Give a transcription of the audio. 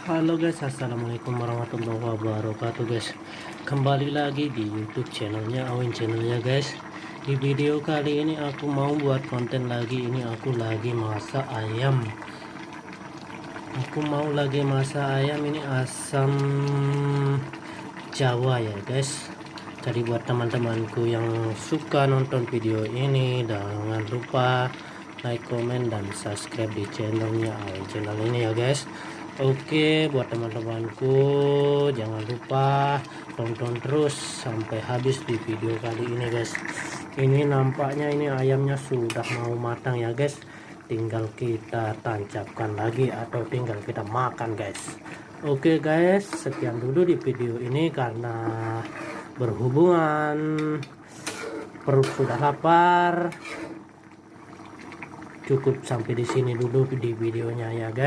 Halo guys, assalamualaikum warahmatullahi wabarakatuh guys. Kembali lagi di YouTube channelnya Awin channelnya guys. Di video kali ini aku mau buat konten lagi. Ini aku lagi masak ayam. Ini asam Jawa ya guys. Jadi buat teman-temanku yang suka nonton video ini, jangan lupa like, komen, dan subscribe di channelnya Awin channel ini ya guys. Oke, buat teman-temanku jangan lupa tonton terus sampai habis di video kali ini guys. Ini nampaknya ini ayamnya sudah mau matang ya guys, tinggal kita tancapkan lagi atau tinggal kita makan guys. Oke guys, sekian dulu di video ini karena berhubungan perut sudah lapar. Cukup sampai di sini dulu di videonya ya guys.